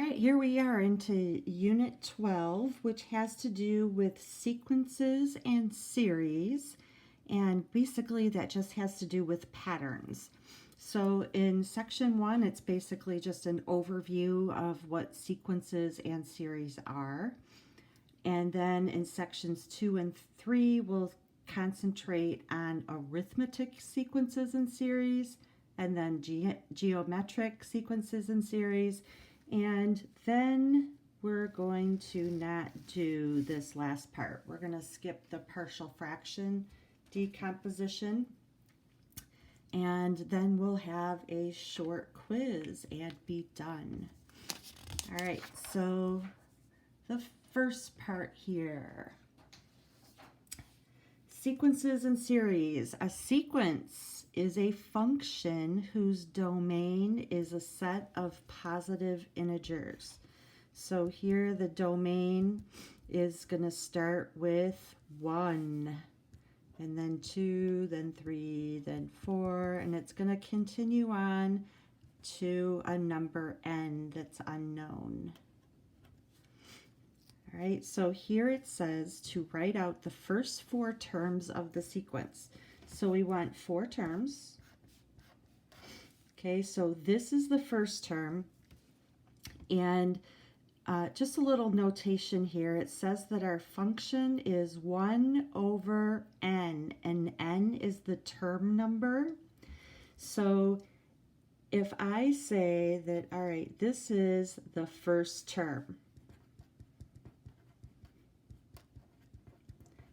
right, here we are into Unit 12, which has to do with sequences and series. And basically, that just has to do with patterns. So in Section 1, it's basically just an overview of what sequences and series are. And then in Sections 2 and 3, we'll concentrate on arithmetic sequences and series, and then geometric sequences and series. And then we're going to not do this last part. We're going to skip the partial fraction decomposition. And then we'll have a short quiz and be done. All right, so the first part here. Sequences and series. A sequence is a function whose domain is a set of positive integers. So here the domain is going to start with 1, and then 2, then 3, then 4, and it's going to continue on to a number n that's unknown. All right, so here it says to write out the first 4 terms of the sequence. So we want 4 terms. Okay, so this is the first term. And just a little notation here. It says that our function is 1 over n, and n is the term number. So if I say that, all right, this is the first term,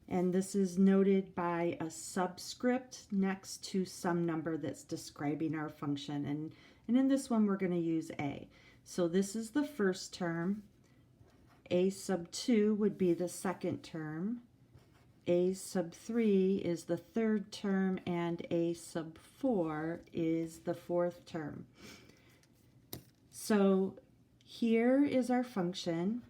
and this is noted by a subscript next to some number that's describing our function. And in this one, we're going to use a. So this is the first term. A sub 2 would be the second term. A sub 3 is the third term, and a sub 4 is the fourth term. So here is our function.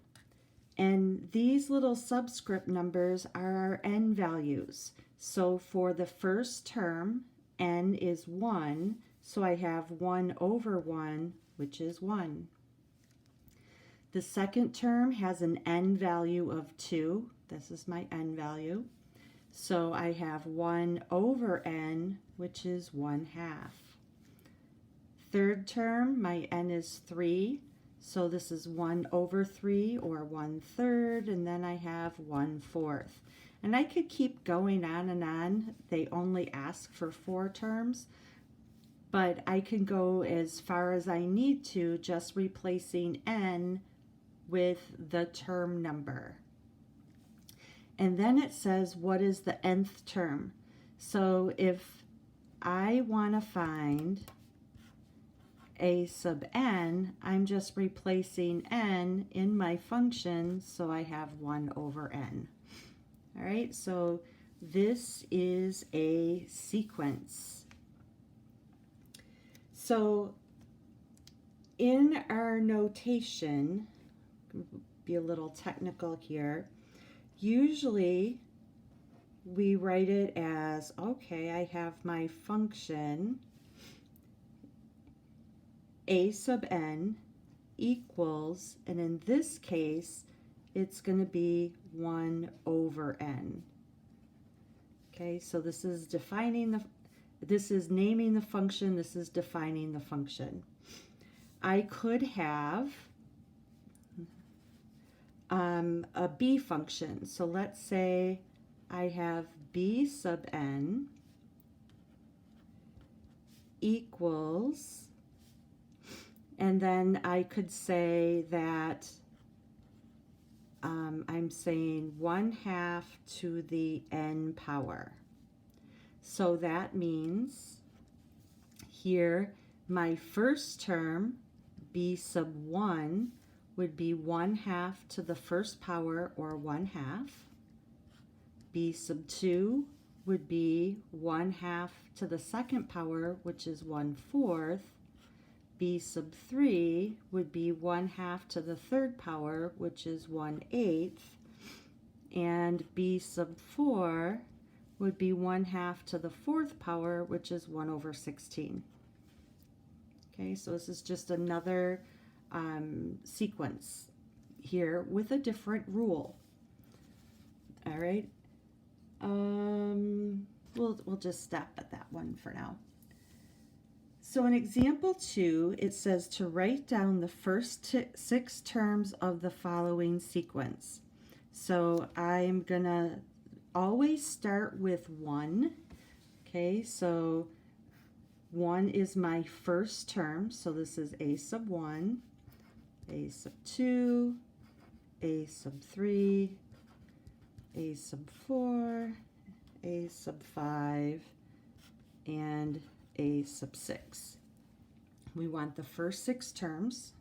And these little subscript numbers are our n values. So for the first term, n is 1, so I have 1 over 1, which is 1. The second term has an n value of 2. This is my n value. So I have 1 over n, which is 1/2. Third term, my n is 3. So this is 1 over 3, or 1/3, and then I have 1/4. And I could keep going on and on. They only ask for 4 terms, but I can go as far as I need to, just replacing n with the term number. And then it says, what is the nth term? So if I want to find a sub n, I'm just replacing n in my function, so I have 1 over n. All right, so this is a sequence. So in our notation, be a little technical here, usually we write it as, okay, I have my function a sub n equals, and in this case, it's going to be 1 over n. Okay, so this is this is naming the function, this is defining the function. I could have a b function. So let's say I have b sub n equals, and then I could say that I'm saying 1/2 to the n power. So that means here my first term, b sub 1, would be 1/2 to the first power, or 1/2. b sub 2 would be 1/2 to the second power, which is 1/4. b sub 3 would be 1/2 to the third power, which is 1/8. And b sub 4 would be 1/2 to the fourth power, which is 1 over 16. Okay, so this is just another sequence here with a different rule. All right. We'll just stop at that one for now. So in example 2, it says to write down the first 6 terms of the following sequence. So I'm gonna always start with 1. Okay, so 1 is my first term, so this is a sub 1, a sub 2, a sub 3, a sub 4, a sub 5, and a sub 6. We want the first 6 terms.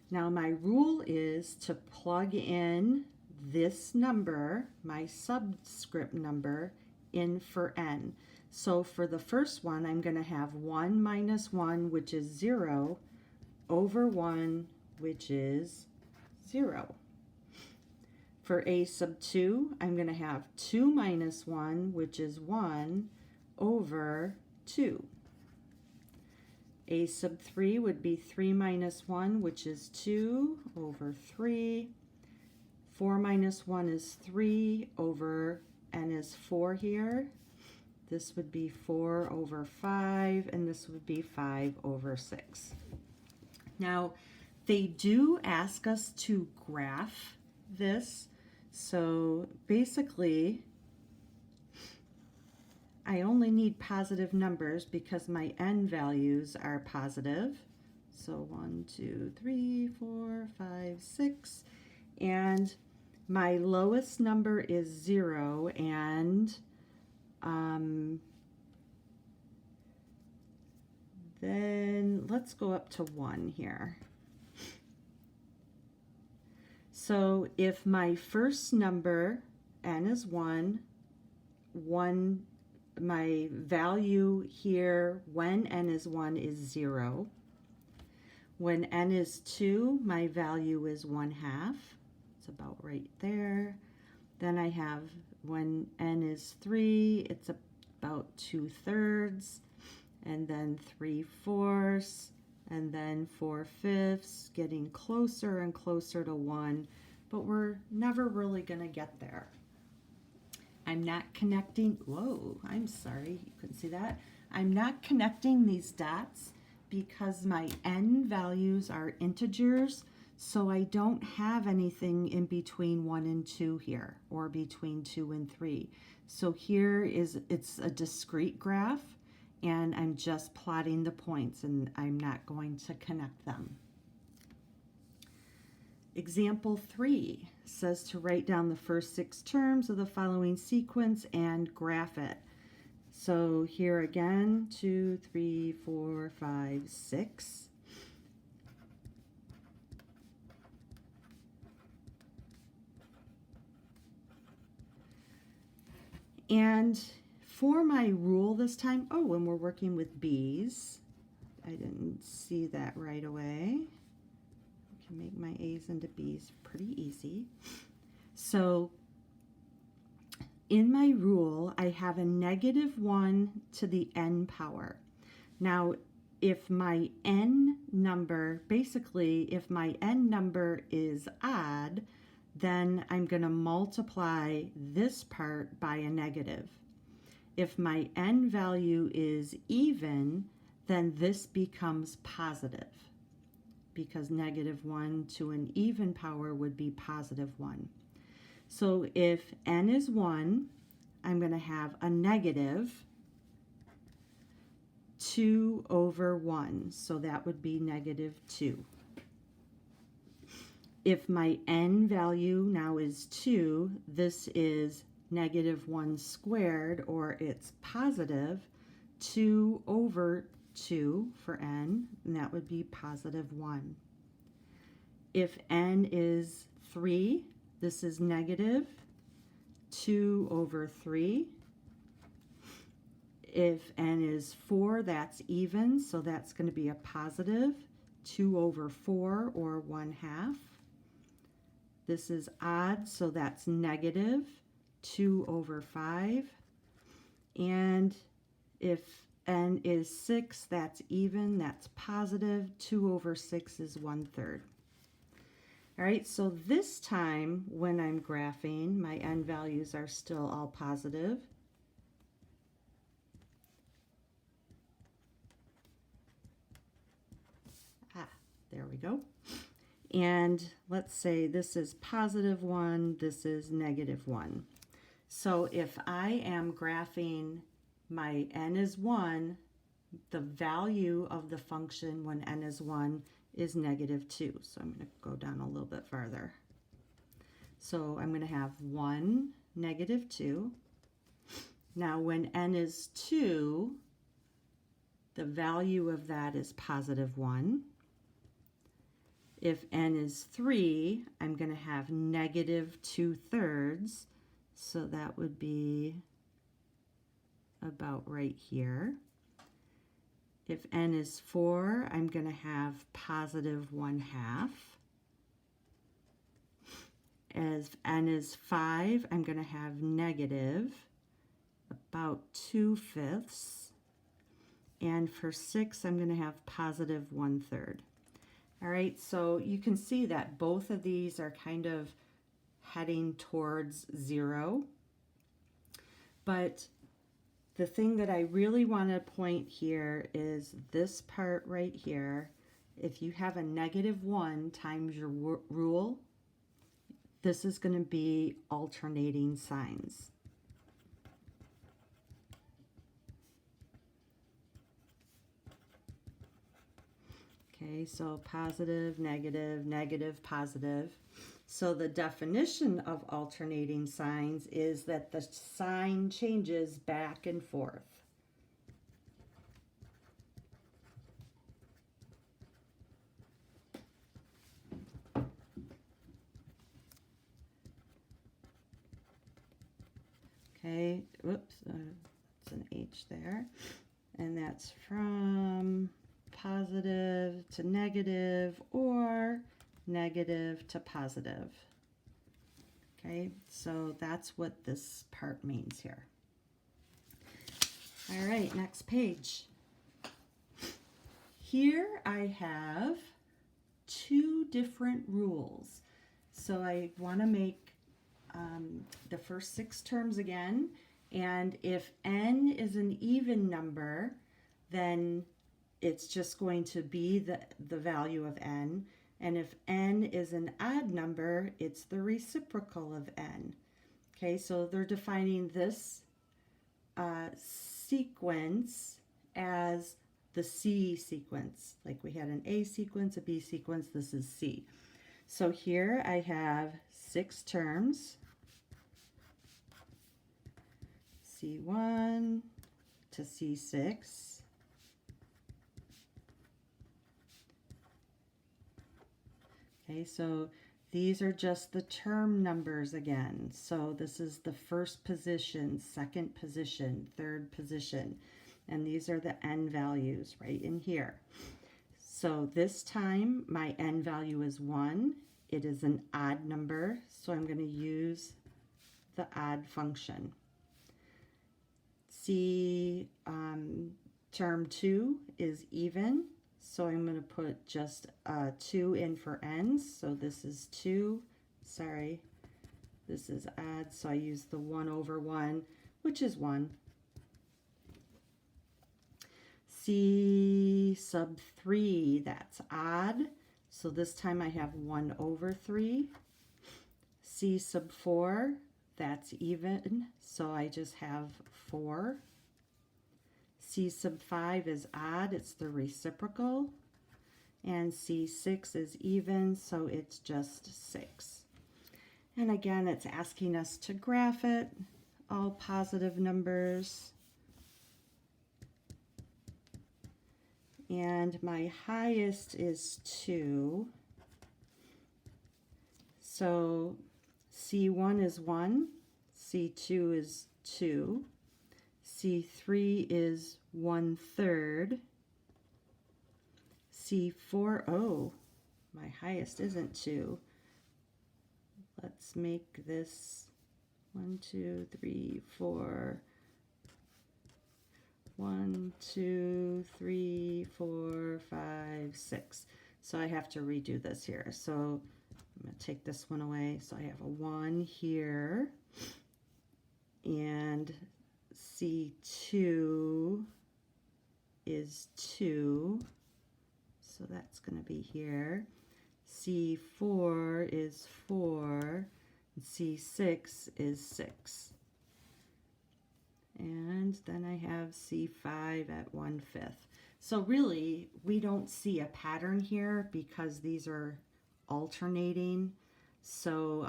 Now my rule is to plug in this number, my subscript number, in for n. So for the first one, I'm going to have 1 minus 1, which is 0, over 1, which is 0. For a sub 2, I'm going to have 2 minus 1, which is 1, over 2. A sub 3 would be 3 minus 1, which is 2, over 3. 4 minus 1 is 3, over n is 4 here. This would be 4 over 5, and this would be 5 over 6. Now, they do ask us to graph this. So basically, I only need positive numbers because my n values are positive. So 1, 2, 3, 4, 5, 6. And my lowest number is 0, and then let's go up to 1 here. So if my first number, n is 1, my value here when n is 1 is 0. When n is 2, my value is 1/2. It's about right there. Then I have when n is 3, it's about 2/3, and then 3/4, and then 4/5, getting closer and closer to 1, but we're never really going to get there. I'm not connecting, whoa, I'm sorry, you couldn't see that. I'm not connecting these dots because my n values are integers, so I don't have anything in between 1 and 2 here, or between 2 and 3. So here it's a discrete graph, and I'm just plotting the points, and I'm not going to connect them. Example 3 says to write down the first 6 terms of the following sequence and graph it. So here again, 2, 3, 4, 5, 6. And for my rule this time, oh, when we're working with B's, I didn't see that right away. I can make my A's into B's pretty easy. So in my rule, I have a -1 to the n power. Now, if my n number, basically, if my n number is odd, then I'm going to multiply this part by a negative. If my n value is even, then this becomes positive, because -1 to an even power would be +1. So if n is 1, I'm going to have a -2 over 1, so that would be -2. If my n value now is 2, this is -1 squared, or it's positive 2 over 2 for n, and that would be +1. If n is 3, this is -2 over 3. If n is 4, that's even, so that's going to be a +2 over 4, or 1/2. This is odd, so that's -2 over 5. And if n is 6, that's even, that's positive. 2 over 6 is 1/3. All right, so this time when I'm graphing, my n values are still all positive. There we go. And let's say this is +1, this is -1. So if I am graphing my n is 1, the value of the function when n is 1 is -2. So I'm going to go down a little bit farther. So I'm going to have 1, -2. Now when n is 2, the value of that is +1. If n is 3, I'm going to have -2/3. So that would be about right here. If n is 4, I'm going to have +1/2. As n is 5, I'm going to have negative about 2/5. And for 6, I'm going to have +1/3. All right, so you can see that both of these are kind of heading towards 0. But the thing that I really want to point here is this part right here. If you have a -1 times your rule, this is going to be alternating signs. Okay, so positive, negative, negative, positive. So the definition of alternating signs is that the sign changes back and forth. Okay, whoops, it's an H there. And that's from positive to negative or negative to positive. Okay, so that's what this part means here. All right, next page. Here I have 2 different rules. So I want to make the first 6 terms again, and if n is an even number, then it's just going to be the value of n. And if n is an odd number, it's the reciprocal of n. Okay, so they're defining this sequence as the C sequence. Like we had an A sequence, a B sequence, this is C. So here I have 6 terms, C1 to C6. Okay, so these are just the term numbers again. So this is the first position, second position, third position, and these are the n values right in here. So this time my n value is 1. It is an odd number, so I'm going to use the odd function. See, term 2 is even, so I'm going to put just 2 in for n's. So this is 2. Sorry, this is odd, so I use the 1 over 1, which is 1. C sub 3, that's odd. So this time I have 1 over 3. C sub 4, that's even. So I just have 4. C sub 5 is odd. It's the reciprocal. And C6 is even. So it's just 6. And again, it's asking us to graph it. All positive numbers. And my highest is 2. So C1 is 1, C2 is 2, C3 is 1/3, C4, oh, my highest isn't 2. Let's make this 1, 2, 3, 4, 1, 2, 3, 4, 5, 6. So I have to redo this here. So I'm going to take this one away. So I have a 1 here, and C2 is 2. So that's going to be here. C4 is 4. And C6 is 6. And then I have C5 at 1/5. So really, we don't see a pattern here because these are alternating. So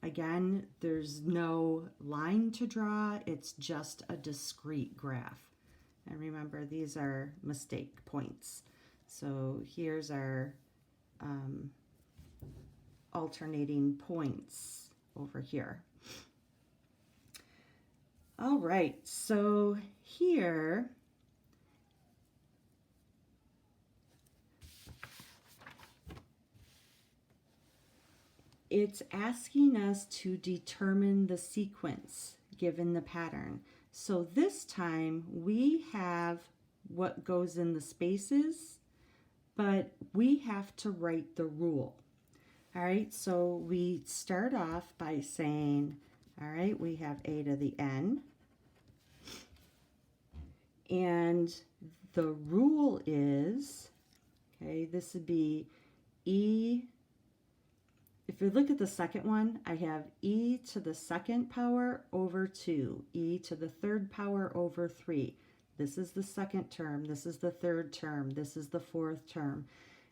again, there's no line to draw. It's just a discrete graph. And remember, these are mistake points. So here's our alternating points over here. All right, so here it's asking us to determine the sequence given the pattern. So this time we have what goes in the spaces, but we have to write the rule. All right, so we start off by saying, all right, we have a to the n, and the rule is, okay, this would be e. If you look at the second one, I have e to the second power over 2, e to the third power over 3. This is the second term, this is the third term, this is the fourth term.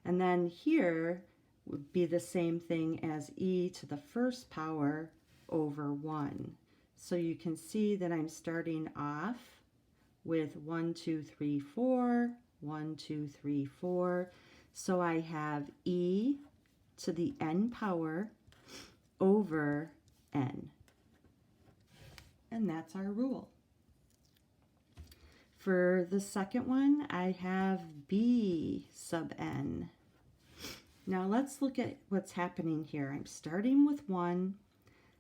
And then here would be the same thing as e to the first power over 1. So you can see that I'm starting off with 1, 2, 3, 4, 1, 2, 3, 4. So I have e to the n power over n. And that's our rule. For the second one, I have b sub n. Now let's look at what's happening here. I'm starting with 1,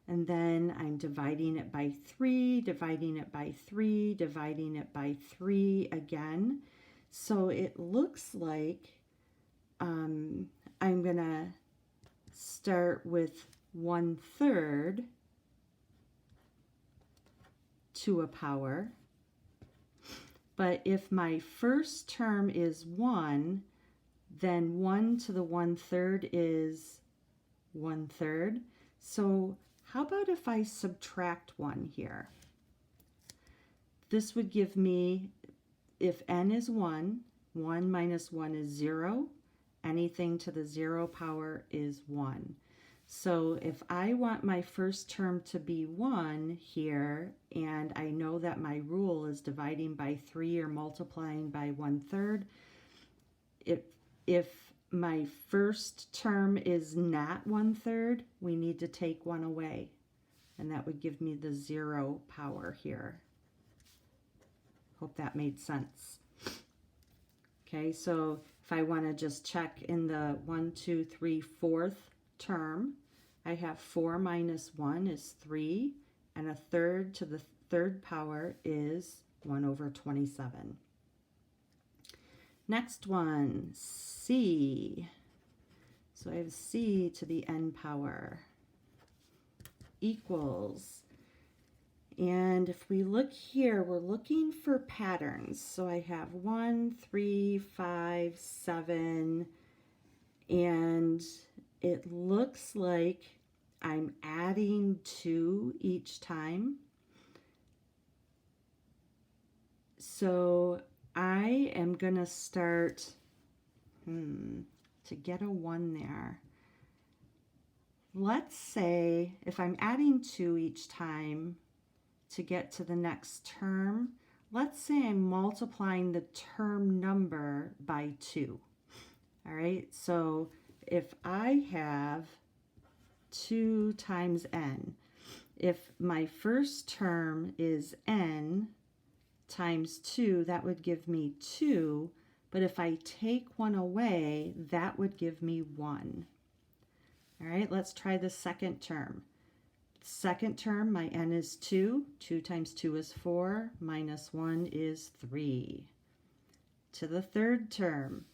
and then I'm dividing it by 3, dividing it by 3, dividing it by 3 again. So it looks like I'm going to start with 1/3 to a power. But if my first term is 1, then 1 to the 1/3 is 1/3. So how about if I subtract 1 here? This would give me, if n is 1, 1 minus 1 is 0. Anything to the 0 power is 1. So if I want my first term to be 1 here, and I know that my rule is dividing by 3 or multiplying by 1/3, if my first term is not 1/3, we need to take 1 away, and that would give me the 0 power here. Hope that made sense. Okay, so if I want to just check in the 1, 2, 3, 4th term, I have 4 minus 1 is 3, and 1/3 to the third power is 1 over 27. Next one, c. So I have c to the n power equals, and if we look here, we're looking for patterns. So I have 1, 3, 5, 7, and it looks like I'm adding 2 each time. So I am going to start, to get a 1 there. Let's say if I'm adding 2 each time to get to the next term, let's say I'm multiplying the term number by 2. All right, so if I have 2 times n, if my first term is n times 2, that would give me 2, but if I take 1 away, that would give me 1. All right, let's try the second term. second term, my n is 2. 2 times 2 is 4, minus 1 is 3. To the third term,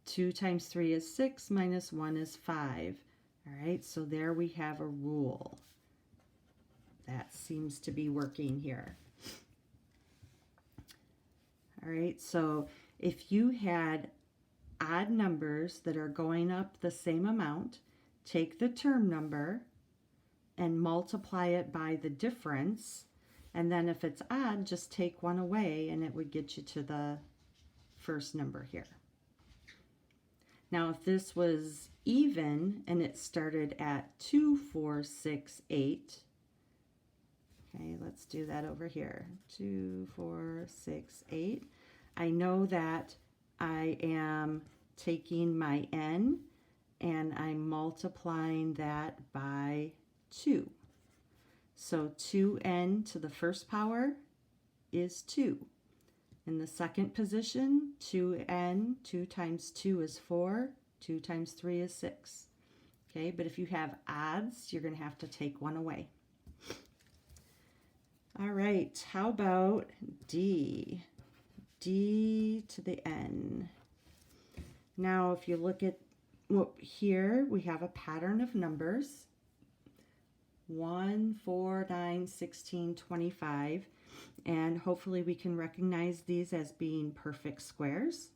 2 times 3 is 6, minus 1 is 5. All right, so there we have a rule. That seems to be working here. All right, so if you had odd numbers that are going up the same amount, take the term number and multiply it by the difference, and then if it's odd, just take one away and it would get you to the first number here. Now if this was even and it started at 2, 4, 6, 8, okay, let's do that over here. 2, 4, 6, 8. I know that I am taking my n and I'm multiplying that by 2. So 2n to the first power is 2. In the second position, 2n, 2 times 2 is 4, 2 times 3 is 6. Okay, but if you have odds, you're going to have to take one away. All right, how about D? D to the n. Now, if you look at here, we have a pattern of numbers. 1, 4, 9, 16, 25. And hopefully we can recognize these as being perfect squares.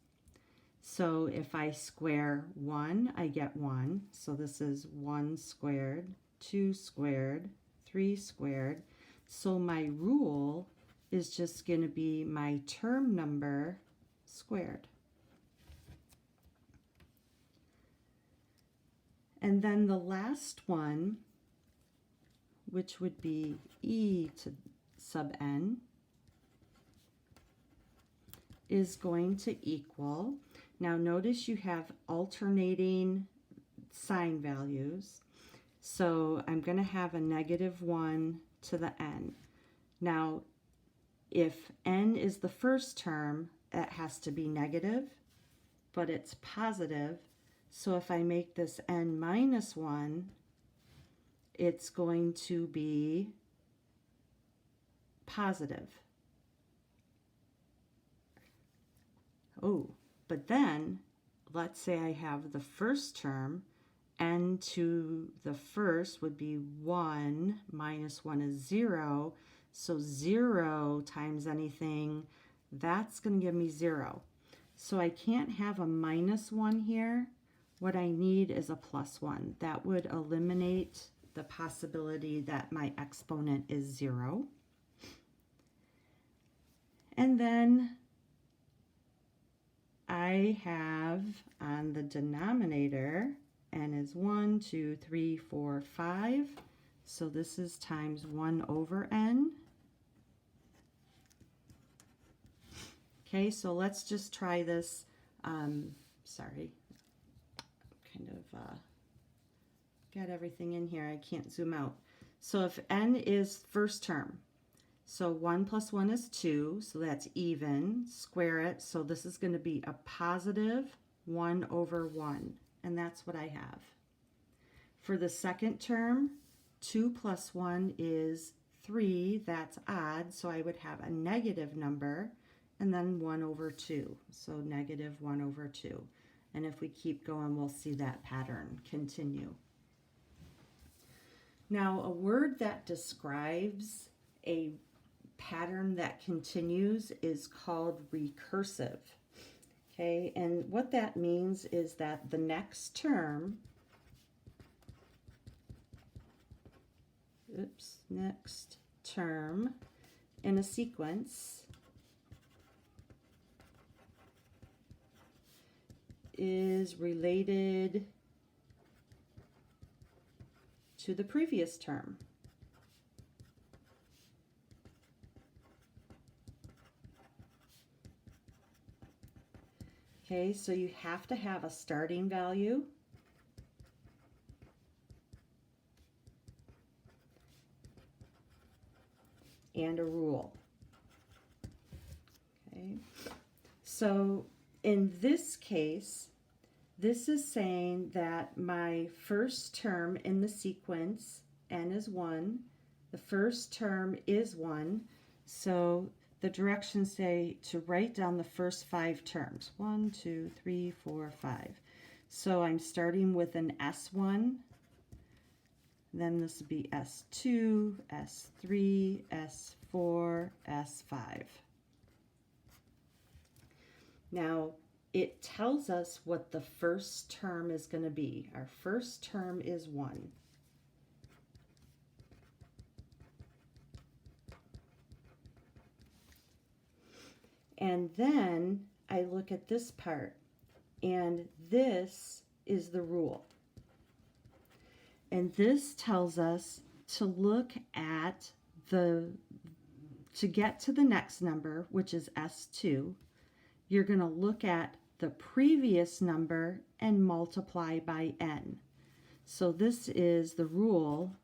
So if I square 1, I get 1. So this is 1 squared, 2 squared, 3 squared. So my rule is just going to be my term number squared. And then the last one, which would be e to sub n, is going to equal, now notice you have alternating sign values, so I'm going to have a -1 to the n. Now if n is the first term, it has to be negative, but it's positive, so if I make this n minus 1, it's going to be positive. Oh, but then let's say I have the first term, n to the first would be 1, minus 1 is 0, so 0 times anything, that's going to give me 0. So I can't have a minus 1 here. What I need is a plus 1. That would eliminate the possibility that my exponent is 0. And then I have on the denominator, n is 1, 2, 3, 4, 5. So this is times 1 over n. Okay, so let's just try this. Sorry, kind of got everything in here. I can't zoom out. So if n is first term, so 1 plus 1 is 2, so that's even. Square it, so this is going to be a positive 1 over 1, and that's what I have. For the second term, 2 plus 1 is 3, that's odd, so I would have a negative number, and then 1 over 2, so negative 1 over 2. And if we keep going, we'll see that pattern continue. Now, a word that describes a pattern that continues is called recursive. Okay, and what that means is that the next term, next term in a sequence is related to the previous term. Okay, so you have to have a starting value and a rule. Okay, so in this case, this is saying that my first term in the sequence n is 1. The first term is 1. So the directions say to write down the first 5 terms. 1, 2, 3, 4, 5. So I'm starting with an S1. Then this would be S2, S3, S4, S5. Now, it tells us what the first term is going to be. Our first term is 1. And then I look at this part, and this is the rule. And this tells us to look at to get to the next number, which is S2, you're going to look at the previous number and multiply by n. So this is the rule.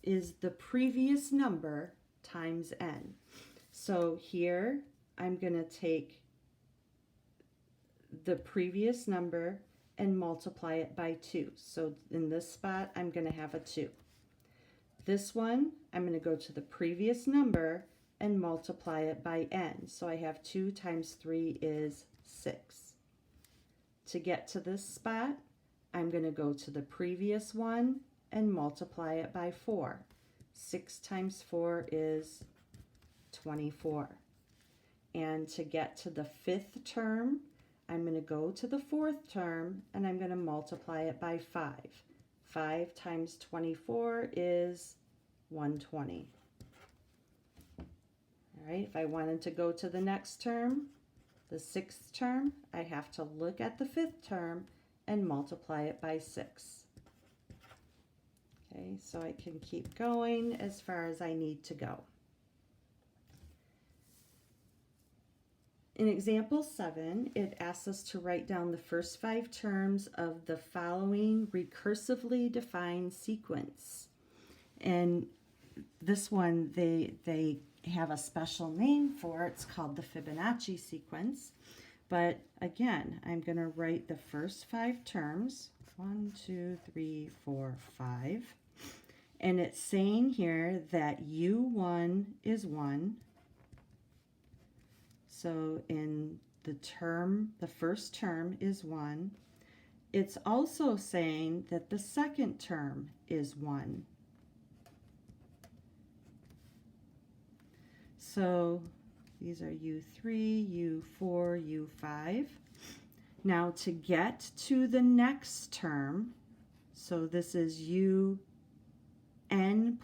Is the previous number times n. So here I'm going to take the previous number and multiply it by 2. So in this spot I'm going to have a 2. This one I'm going to go to the previous number and multiply it by n. So I have 2 times 3 is 6. To get to this spot I'm going to go to the previous one and multiply it by 4. 6 times 4 is 24. And to get to the 5th term, I'm going to go to the 4th term and I'm going to multiply it by 5. 5 times 24 is 120. All right, if I wanted to go to the next term, the 6th term, I have to look at the 5th term and multiply it by 6. Okay, so I can keep going as far as I need to go. In example 7, it asks us to write down the first 5 terms of the following recursively defined sequence. And this one, they have a special name for. It's called the Fibonacci sequence. But again, I'm going to write the first 5 terms. 1, 2, 3, 4, 5. And it's saying here that U1 is 1. So in the first term is 1. It's also saying that the second term is 1. So these are U3, U4, U5. Now to get to the next term, so this is UN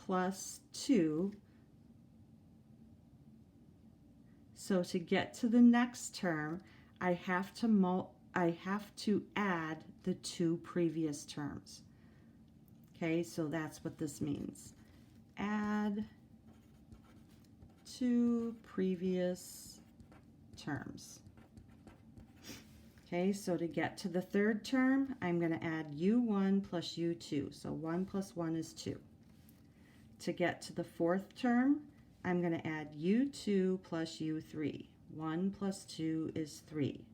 plus 2. So to get to the next term, I have to add the 2 previous terms. Okay, so that's what this means. Add 2 previous terms. Okay, so to get to the third term, I'm going to add U1 plus U2. So 1 plus 1 is 2. To get to the fourth term, I'm going to add U2 plus U3. 1 plus 2 is 3.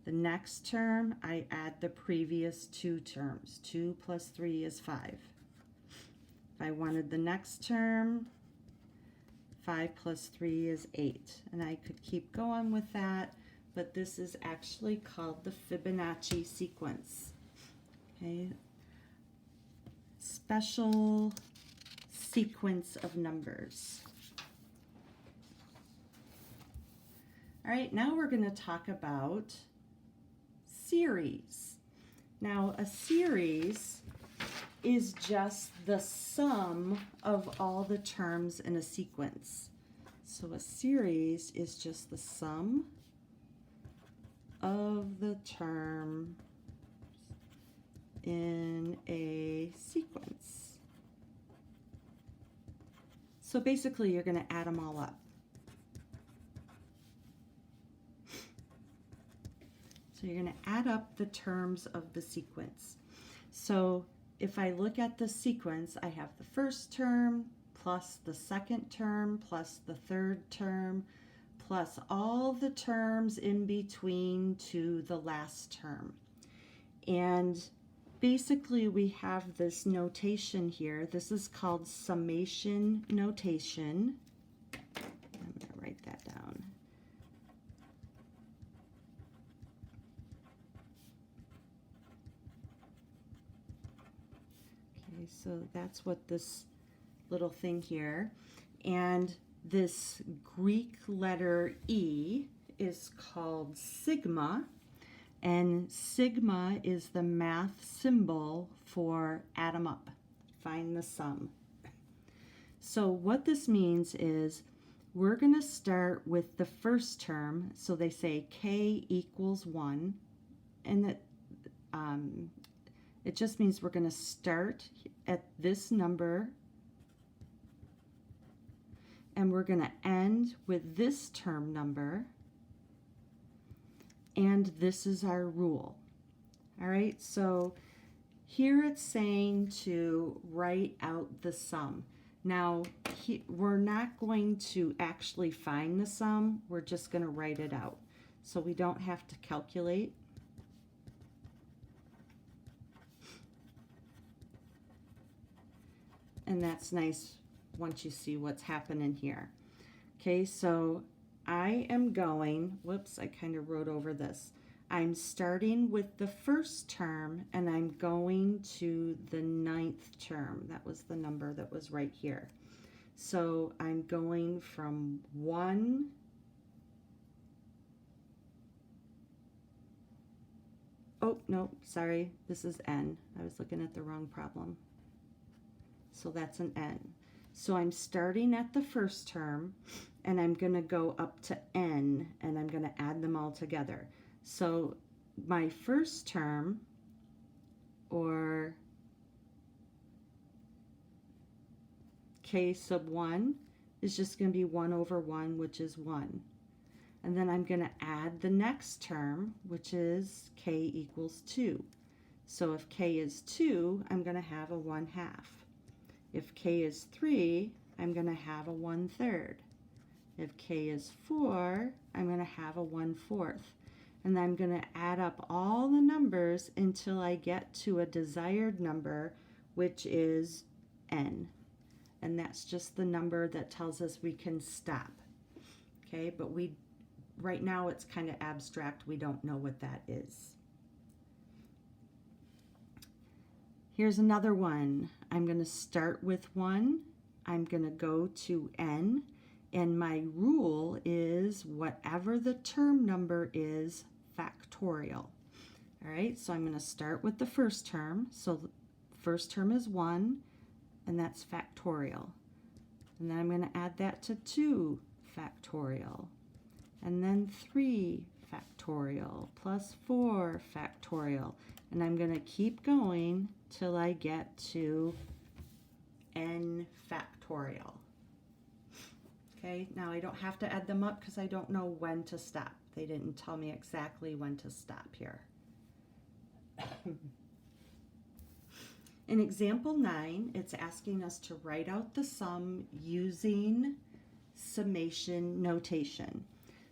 The next term, I add the previous 2 terms. 2 plus 3 is 5. If I wanted the next term, 5 plus 3 is 8. And I could keep going with that, but this is actually called the Fibonacci sequence. Okay, special sequence of numbers. All right, now we're going to talk about series. Now, a series is just the sum of all the terms in a sequence. So a series is just the sum of the terms in a sequence. So basically, you're going to add them all up. So you're going to add up the terms of the sequence. So if I look at the sequence, I have the first term plus the second term plus the third term plus all the terms in between to the last term. And basically we have this notation here. This is called summation notation. I'm going to write that down. Okay, so that's what this little thing here. And this Greek letter E is called sigma. And sigma is the math symbol for add them up, find the sum. So what this means is we're going to start with the first term. So they say k equals 1, and that it just means we're going to start at this number and we're going to end with this term number. And this is our rule. All right, so here it's saying to write out the sum. Now, we're not going to actually find the sum, we're just going to write it out. So we don't have to calculate. And that's nice once you see what's happening here. Okay, so I am going, whoops, I kind of wrote over this. I'm starting with the first term and I'm going to the 9th term. That was the number that was right here. So I'm going from 1 oh, no, sorry, this is n. I was looking at the wrong problem. So that's an n. So I'm starting at the first term and I'm going to go up to n and I'm going to add them all together. So my first term, or k sub 1, is just going to be 1 over 1, which is 1. And then I'm going to add the next term, which is k equals 2. So if k is 2, I'm going to have a 1/2. If k is 3, I'm going to have a 1/3. If k is 4, I'm going to have a 1/4. And I'm going to add up all the numbers until I get to a desired number, which is n. And that's just the number that tells us we can stop. Okay, but right now it's kind of abstract. We don't know what that is. Here's another one. I'm going to start with 1. I'm going to go to n. And my rule is whatever the term number is, factorial. All right, so I'm going to start with the first term. So the first term is 1, and that's factorial. And then I'm going to add that to 2 factorial. And then 3 factorial plus 4 factorial. And I'm going to keep going till I get to n factorial. Okay, now I don't have to add them up because I don't know when to stop. They didn't tell me exactly when to stop here. In example 9, it's asking us to write out the sum using summation notation.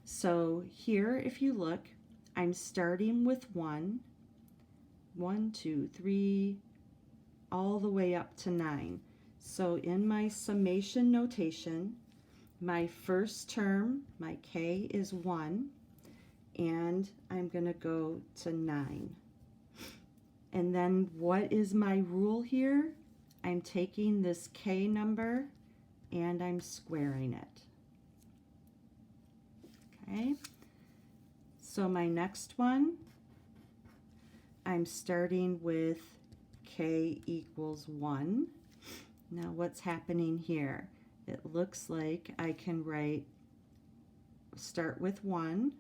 So here, if you look, I'm starting with 1, 1, 2, 3, all the way up to 9. So in my summation notation, my first term, my k is 1, and I'm going to go to 9. And then what is my rule here? I'm taking this k number and I'm squaring it. Okay, so my next one, I'm starting with k equals 1. Now what's happening here? It looks like I can start with 1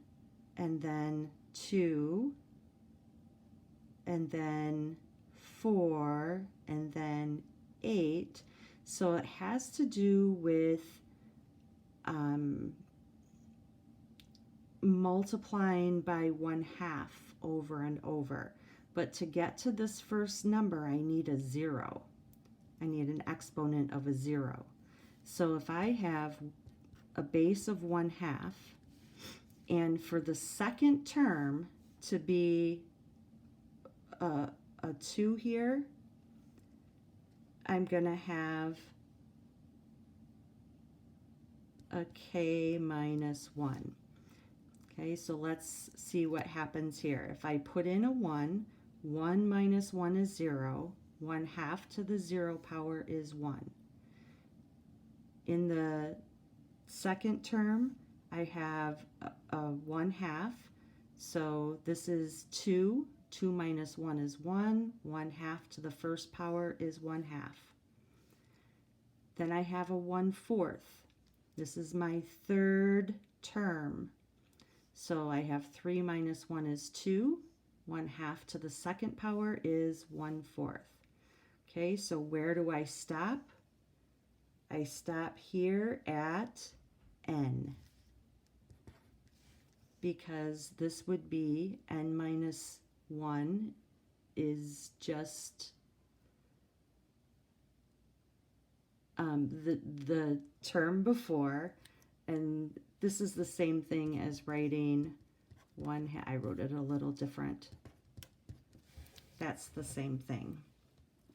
and then 2 and then 4 and then 8. So it has to do with multiplying by 1/2 over and over. But to get to this first number, I need a 0. I need an exponent of a 0. So if I have a base of 1/2, And for the second term to be a 2 here, I'm going to have a k minus 1. Okay, so let's see what happens here. If I put in a 1, 1 minus 1 is 0. 1/2 to the 0 power is 1. In the second term, I have a 1/2. So this is 2. 2 minus 1 is 1. 1/2 to the first power is 1/2. Then I have a 1/4. This is my third term. So I have 3 minus 1 is 2. 1/2 to the second power is 1/4. Okay, so where do I stop? I stop here at n, because this would be n minus 1 is just the term before, and this is the same thing as writing 1/2. I wrote it a little different. That's the same thing.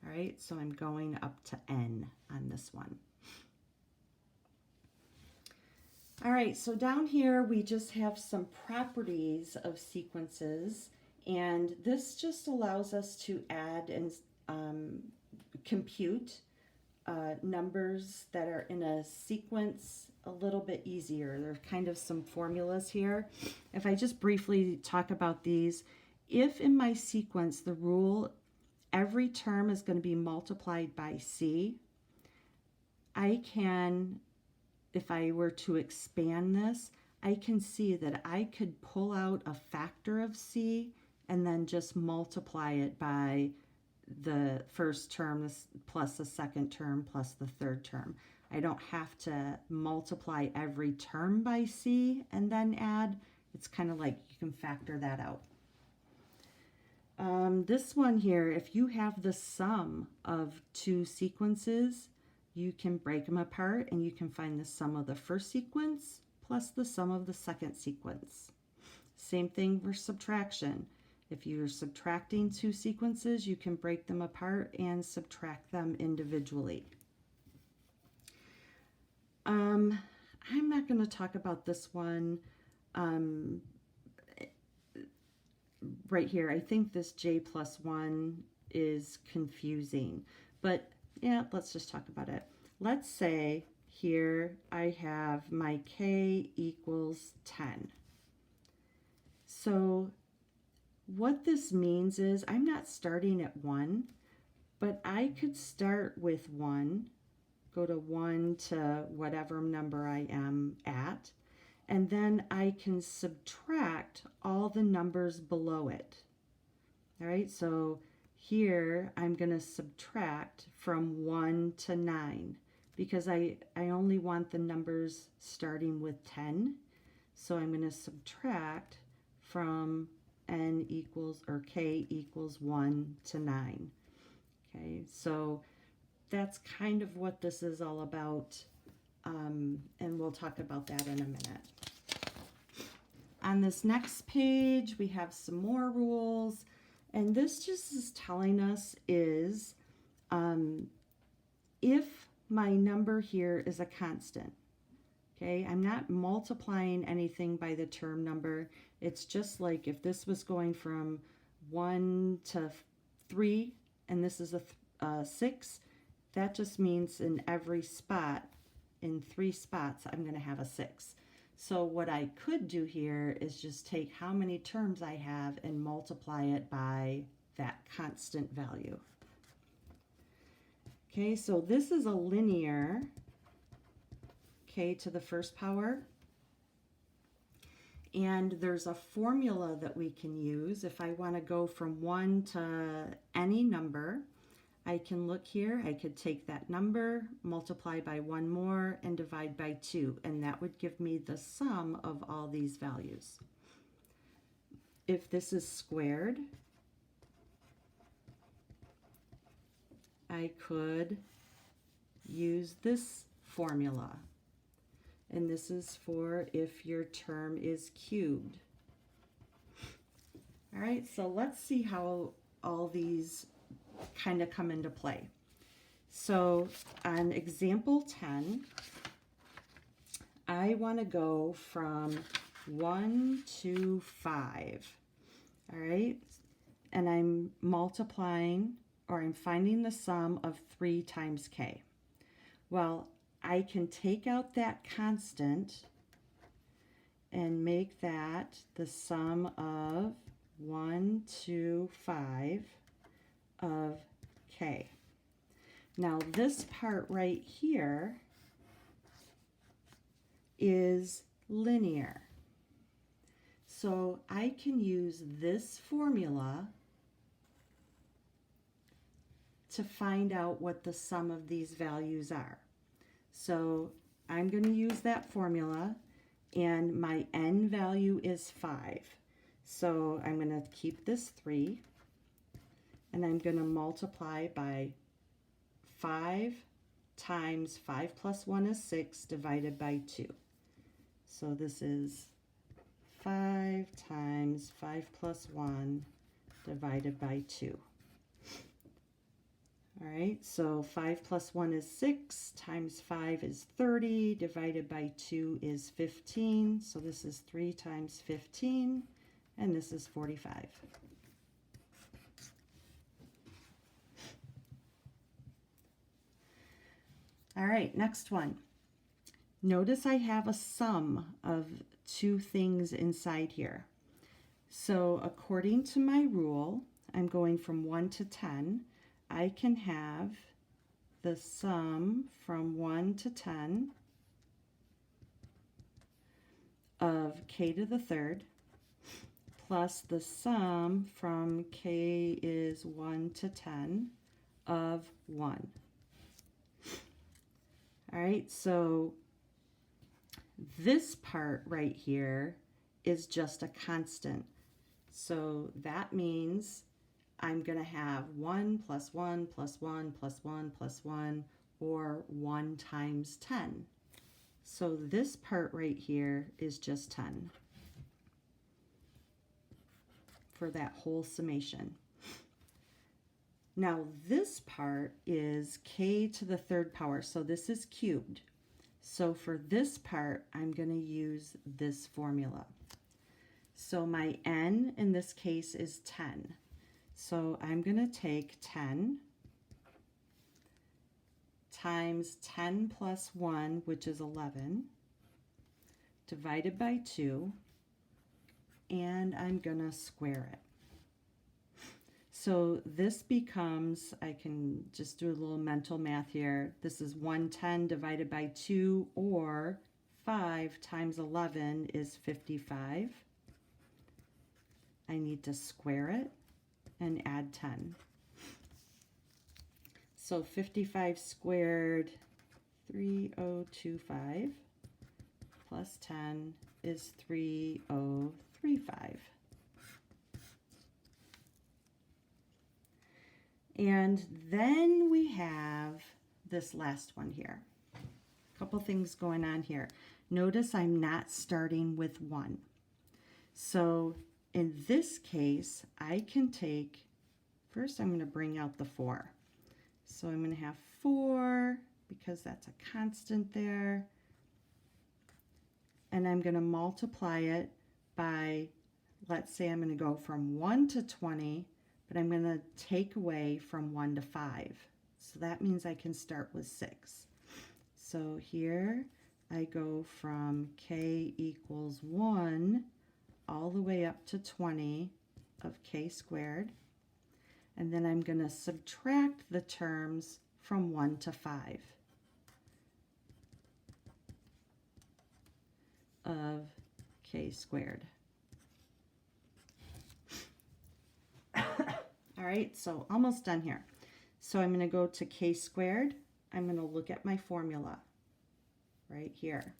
All right, so I'm going up to n on this one. All right, so down here we just have some properties of sequences, and this just allows us to add and compute numbers that are in a sequence a little bit easier. There are kind of some formulas here. If I just briefly talk about these, if in my sequence the rule every term is going to be multiplied by c, I can, if I were to expand this, I can see that I could pull out a factor of c and then just multiply it by the first term plus the second term plus the third term. I don't have to multiply every term by c and then add. It's kind of like you can factor that out. This one here, if you have the sum of two sequences, you can break them apart and you can find the sum of the first sequence plus the sum of the second sequence. Same thing for subtraction. If you're subtracting two sequences, you can break them apart and subtract them individually. I'm not going to talk about this one right here. I think this j plus 1 is confusing, but yeah, let's just talk about it. Let's say here I have my k equals 10. So what this means is I'm not starting at 1, but I could start with 1, go to 1 to whatever number I am at, and then I can subtract all the numbers below it. All right, so here I'm going to subtract from 1 to 9 because I only want the numbers starting with 10. So I'm going to subtract from n equals, or k equals 1 to 9. Okay, so that's kind of what this is all about, and we'll talk about that in a minute. On this next page, we have some more rules, and this just is telling us is if my number here is a constant, okay, I'm not multiplying anything by the term number. It's just like if this was going from 1 to 3 and this is a 6, that just means in every spot, in 3 spots, I'm going to have a 6. So what I could do here is just take how many terms I have and multiply it by that constant value. Okay, so this is a linear k to the first power. And there's a formula that we can use. If I want to go from 1 to any number, I can look here. I could take that number, multiply by 1 more, and divide by 2. And that would give me the sum of all these values. If this is squared, I could use this formula. And this is for if your term is cubed. All right, so let's see how all these kind of come into play. So on example 10, I want to go from 1 to 5. All right, and I'm multiplying, or I'm finding the sum of 3 times k. Well, I can take out that constant and make that the sum of 1 to 5 of k. Now this part right here is linear. So I can use this formula to find out what the sum of these values are. So I'm going to use that formula, and my n value is 5. So I'm going to keep this 3, and I'm going to multiply by 5 times 5 plus 1 is 6 divided by 2. So this is 5 times 5 plus 1 divided by 2. All right, so 5 plus 1 is 6, times 5 is 30, divided by 2 is 15. So this is 3 times 15, and this is 45. All right, next one. Notice I have a sum of 2 things inside here. So according to my rule, I'm going from 1 to 10. I can have the sum from 1 to 10 of k to the third plus the sum from k is 1 to 10 of 1. All right, so this part right here is just a constant. So that means I'm going to have 1 plus 1 plus 1 plus 1 plus 1, or 1 times 10. So this part right here is just 10 for that whole summation. Now this part is k to the third power, so this is cubed. So for this part, I'm going to use this formula. So my n in this case is 10. So I'm going to take 10 times 10 plus 1, which is 11, divided by 2, and I'm going to square it. So this becomes, I can just do a little mental math here. This is 110 divided by 2, or 5 times 11 is 55. I need to square it and add 10. So 55 squared, 3025, plus 10 is 3035. And then we have this last one here. A couple things going on here. Notice I'm not starting with 1. So in this case, I can take, first I'm going to bring out the 4. So I'm going to have 4, because that's a constant there. And I'm going to multiply it by, let's say I'm going to go from 1 to 20, but I'm going to take away from 1 to 5. So that means I can start with 6. So here I go from k equals 1 all the way up to 20 of k squared. And then I'm going to subtract the terms from 1 to 5 of k squared. All right, so almost done here. So I'm going to go to k squared. I'm going to look at my formula right here.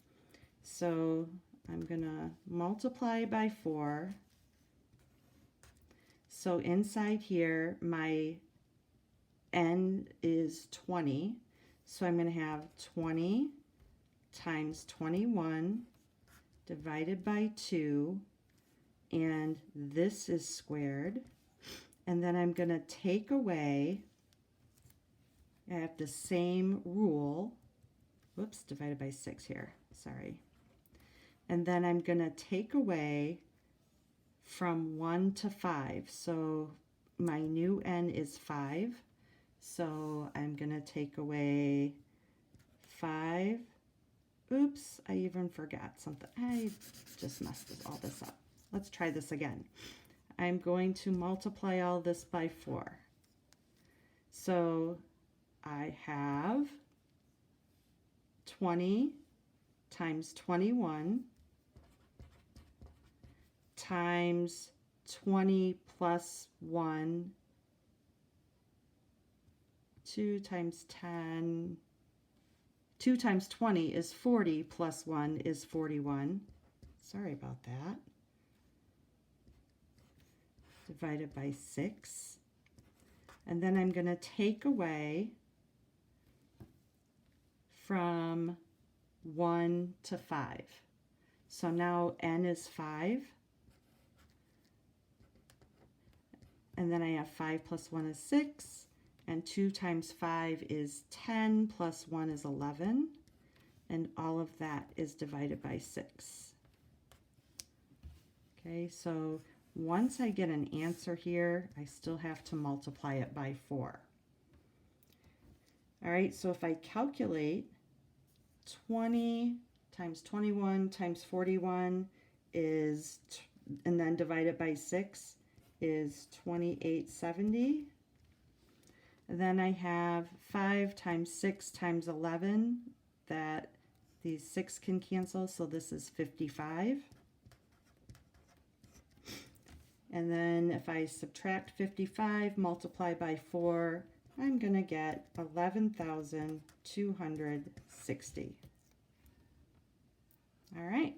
So I'm going to multiply by 4. So inside here, my n is 20. So I'm going to have 20 times 21 divided by 2, and this is squared. And then I'm going to take away, I have the same rule, whoops, divided by 6 here, sorry. And then I'm going to take away from 1 to 5. So my new n is 5. So I'm going to take away 5. Oops, I even forgot something. I just messed all this up. Let's try this again. I'm going to multiply all this by 4. So I have 20 times 21 times 20 plus 1, 2 times 10, 2 times 20 is 40 plus 1 is 41. Sorry about that. Divided by 6. And then I'm going to take away from 1 to 5. So now n is 5. And then I have 5 plus 1 is 6. And 2 times 5 is 10 plus 1 is 11. And all of that is divided by 6. Okay, so once I get an answer here, I still have to multiply it by 4. All right, so if I calculate 20 times 21 times 41 is, and then divide it by 6, is 2870. And then I have 5 times 6 times 11, that these 6 can cancel, so this is 55. And then if I subtract 55, multiply by 4, I'm going to get 11,260. All right.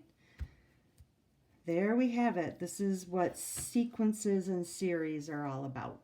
There we have it. This is what sequences and series are all about.